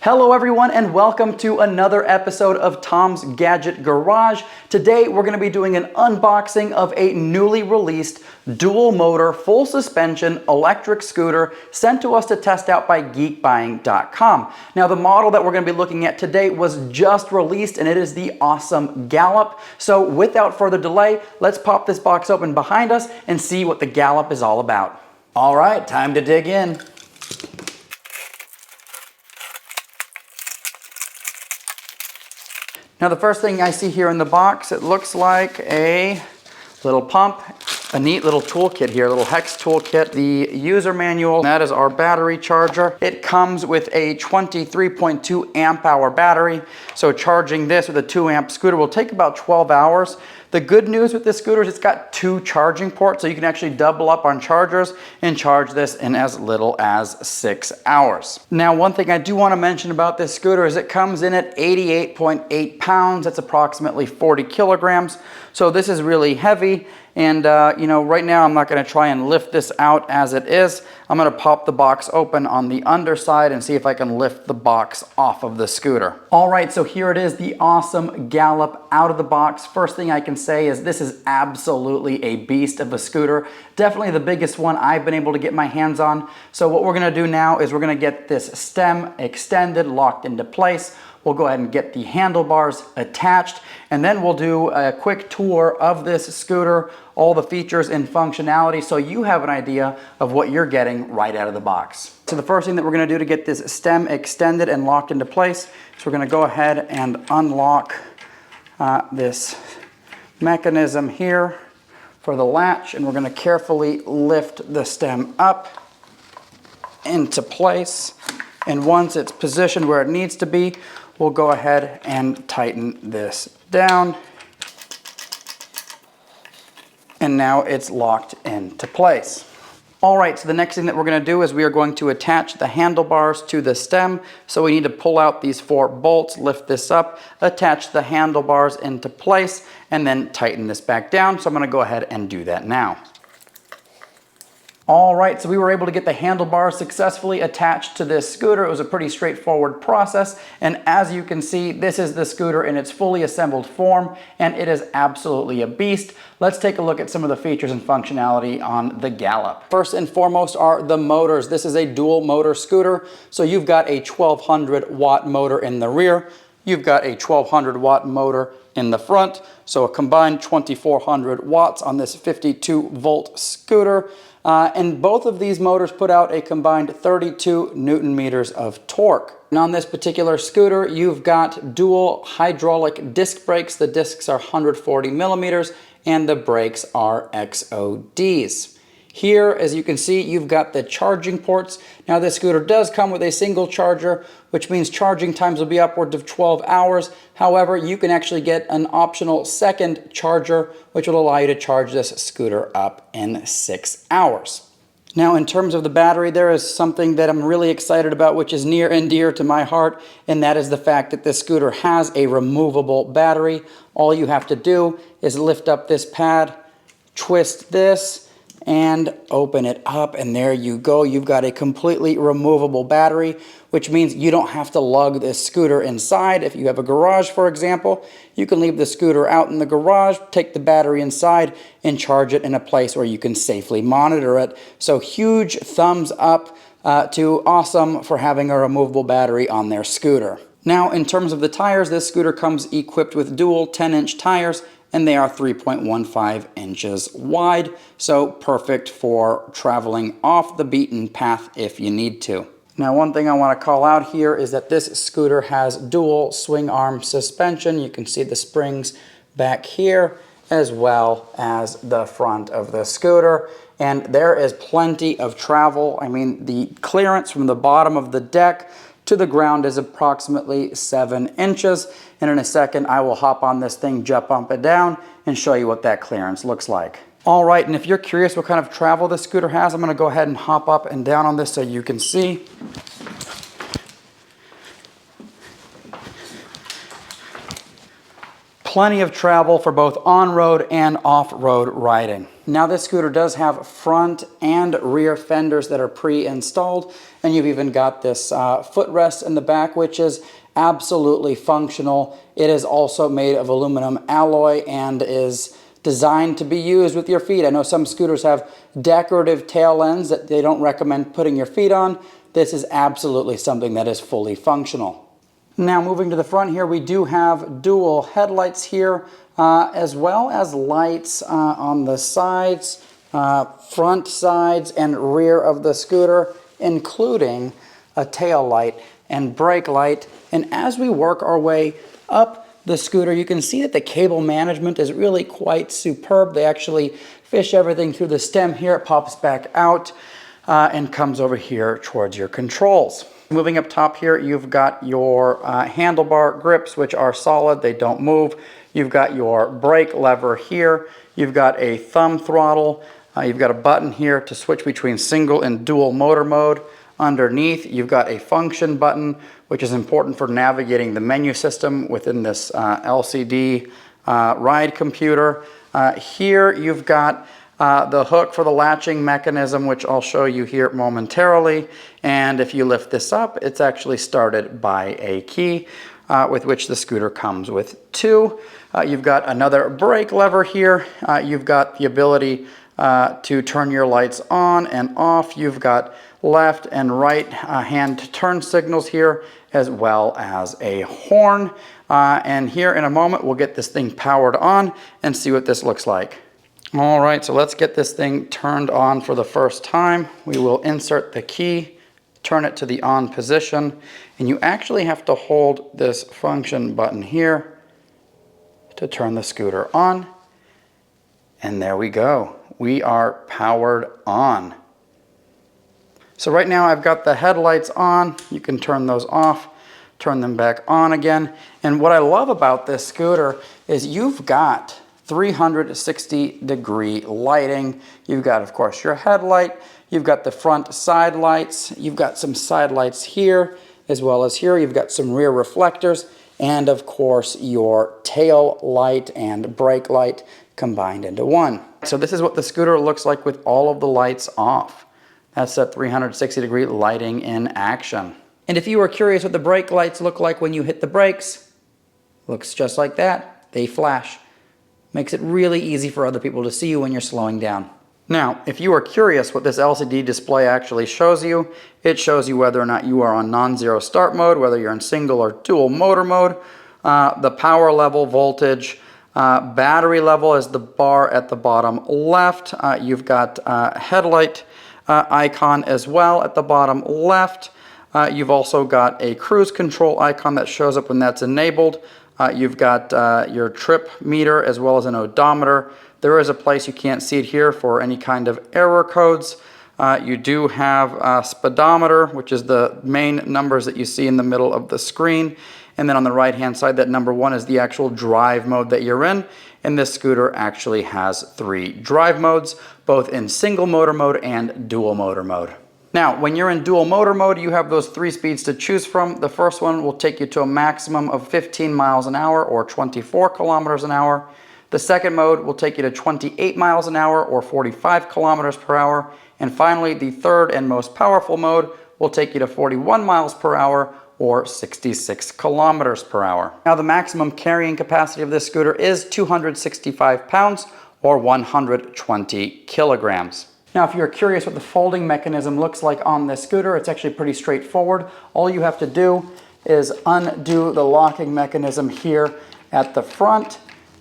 Hello everyone and welcome to another episode of Tom's Gadget Garage. Today we're going to be doing an unboxing of a newly released dual motor full suspension electric scooter sent to us to test out by geekbuying.com. Now the model that we're going to be looking at today was just released and it is the Ausom Gallop. So without further delay, let's pop this box open behind us and see what the Gallop is all about. All right, time to dig in. Now the first thing I see here in the box, it looks like a little pump, a neat little toolkit here, a little hex toolkit, the user manual, that is our battery charger. It comes with a 23.2 amp hour battery, so charging this with a 2 amp scooter will take about 12 hours. The good news with this scooter is it's got 2 charging ports, so you can actually double up on chargers and charge this in as little as 6 hours. Now, one thing I do want to mention about this scooter is it comes in at 88.8 pounds. That's approximately 40 kilograms. So this is really heavy. And right now I'm not going to try and lift this out as it is. I'm going to pop the box open on the underside and see if I can lift the box off of the scooter. All right, so here it is, the Ausom Gallop out of the box. First thing I can say is this is absolutely a beast of a scooter. Definitely the biggest one I've been able to get my hands on. So what we're going to do now is we're going to get this stem extended, locked into place. We'll go ahead and get the handlebars attached, and then we'll do a quick tour of this scooter, all the features and functionality, so you have an idea of what you're getting right out of the box. So the first thing that we're going to do to get this stem extended and locked into place is we're going to go ahead and unlock this mechanism here for the latch, and we're going to carefully lift the stem up into place. And once it's positioned where it needs to be, we'll go ahead and tighten this down. And now it's locked into place. All right, so the next thing that we're going to do is we are going to attach the handlebars to the stem. So we need to pull out these 4 bolts, lift this up, attach the handlebars into place, and then tighten this back down. So I'm going to go ahead and do that now. All right, so we were able to get the handlebars successfully attached to this scooter. It was a pretty straightforward process, and as you can see, this is the scooter in its fully assembled form, and it is absolutely a beast. Let's take a look at some of the features and functionality on the Gallop. First and foremost are the motors. This is a dual motor scooter, so you've got a 1200 watt motor in the rear. You've got a 1200 watt motor in the front, so a combined 2400 watts on this 52 volt scooter. And both of these motors put out a combined 32 Newton meters of torque. And on this particular scooter, you've got dual hydraulic disc brakes. The discs are 140 millimeters and the brakes are XODs. Here, as you can see, you've got the charging ports. Now this scooter does come with a single charger, which means charging times will be upwards of 12 hours. However, you can actually get an optional second charger, which will allow you to charge this scooter up in 6 hours. Now, in terms of the battery, there is something that I'm really excited about, which is near and dear to my heart, and that is the fact that this scooter has a removable battery. All you have to do is lift up this pad, twist this, and open it up, and there you go. You've got a completely removable battery, which means you don't have to lug this scooter inside. If you have a garage, for example, you can leave the scooter out in the garage, take the battery inside, and charge it in a place where you can safely monitor it. So huge thumbs up to Ausom for having a removable battery on their scooter. Now, in terms of the tires, this scooter comes equipped with dual 10-inch tires, and they are 3.15 inches wide, so perfect for traveling off the beaten path if you need to. Now, one thing I want to call out here is that this scooter has dual swing arm suspension. You can see the springs back here as well as the front of the scooter, and there is plenty of travel. I mean, the clearance from the bottom of the deck to the ground is approximately 7 inches. And in a second, I will hop on this thing, jump up and down, and show you what that clearance looks like. All right, and if you're curious what kind of travel this scooter has, I'm gonna go ahead and hop up and down on this so you can see. Plenty of travel for both on-road and off-road riding. Now this scooter does have front and rear fenders that are pre-installed, and you've even got this footrest in the back, which is absolutely functional. It is also made of aluminum alloy and is designed to be used with your feet. I know some scooters have decorative tail ends that they don't recommend putting your feet on. This is absolutely something that is fully functional. Now moving to the front here, we do have dual headlights here, as well as lights on the sides, front sides and rear of the scooter, including a tail light and brake light. And as we work our way up the scooter, you can see that the cable management is really quite superb. They actually fish everything through the stem here. It pops back out and comes over here towards your controls. Moving up top here, you've got your handlebar grips, which are solid. They don't move. You've got your brake lever here. You've got a thumb throttle. You've got a button here to switch between single and dual motor mode. Underneath, you've got a function button, which is important for navigating the menu system within this LCD ride computer. Here, you've got the hook for the latching mechanism, which I'll show you here momentarily. And if you lift this up, it's actually started by a key, with which the scooter comes with two. You've got another brake lever here. You've got the ability to turn your lights on and off. You've got left and right hand turn signals here, as well as a horn. And here in a moment, we'll get this thing powered on and see what this looks like. All right, so let's get this thing turned on for the first time. We will insert the key, turn it to the on position, and you actually have to hold this function button here to turn the scooter on. And there we go. We are powered on. So right now I've got the headlights on. You can turn those off, turn them back on again. And what I love about this scooter is you've got 360-degree lighting. You've got, of course, your headlight. You've got the front side lights. You've got some side lights here, as well as here. You've got some rear reflectors, and of course, your tail light and brake light combined into one. So this is what the scooter looks like with all of the lights off. That's that 360-degree lighting in action. And if you were curious what the brake lights look like when you hit the brakes, looks just like that. They flash. Makes it really easy for other people to see you when you're slowing down. Now, if you are curious what this LCD display actually shows you, it shows you whether or not you are on non-zero start mode, whether you're in single or dual motor mode, the power level, voltage, battery level is the bar at the bottom left. You've got headlight icon as well at the bottom left. You've also got a cruise control icon that shows up when that's enabled. You've got your trip meter as well as an odometer. There is a place, you can't see it here, for any kind of error codes. You do have a speedometer, which is the main numbers that you see in the middle of the screen. And then on the right-hand side, that number 1 is the actual drive mode that you're in. And this scooter actually has 3 drive modes, both in single motor mode and dual motor mode. Now, when you're in dual motor mode, you have those 3 speeds to choose from. The first one will take you to a maximum of 15 miles an hour or 24 kilometers an hour. The second mode will take you to 28 miles an hour or 45 kilometers per hour. And finally, the third and most powerful mode will take you to 41 miles per hour or 66 kilometers per hour. Now, the maximum carrying capacity of this scooter is 265 pounds or 120 kilograms. Now, if you're curious what the folding mechanism looks like on this scooter, it's actually pretty straightforward. All you have to do is undo the locking mechanism here at the front,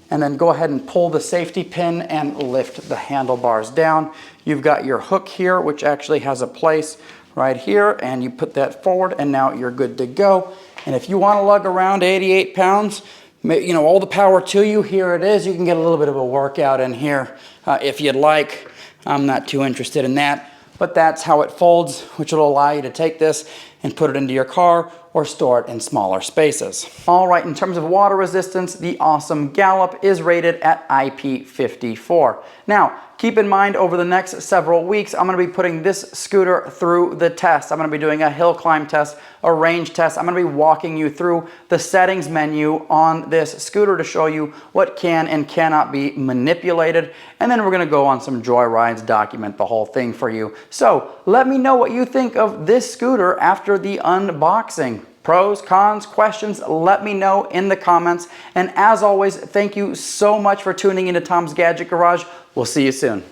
and then go ahead and pull the safety pin and lift the handlebars down. You've got your hook here, which actually has a place right here, and you put that forward, and now you're good to go. And if you want to lug around 88 pounds, you know, all the power to you. Here it is. You can get a little bit of a workout in here if you'd like. I'm not too interested in that, but that's how it folds, which will allow you to take this and put it into your car or store it in smaller spaces. All right, in terms of water resistance, the Ausom Gallop is rated at IP54. Now, keep in mind, over the next several weeks, I'm going to be putting this scooter through the test. I'm going to be doing a hill climb test, a range test. I'm going to be walking you through the settings menu on this scooter to show you what can and cannot be manipulated. And then we're going to go on some joy rides, document the whole thing for you. So let me know what you think of this scooter after the unboxing. Pros, cons, questions, let me know in the comments. And as always, thank you so much for tuning into Tom's Gadget Garage. We'll see you soon.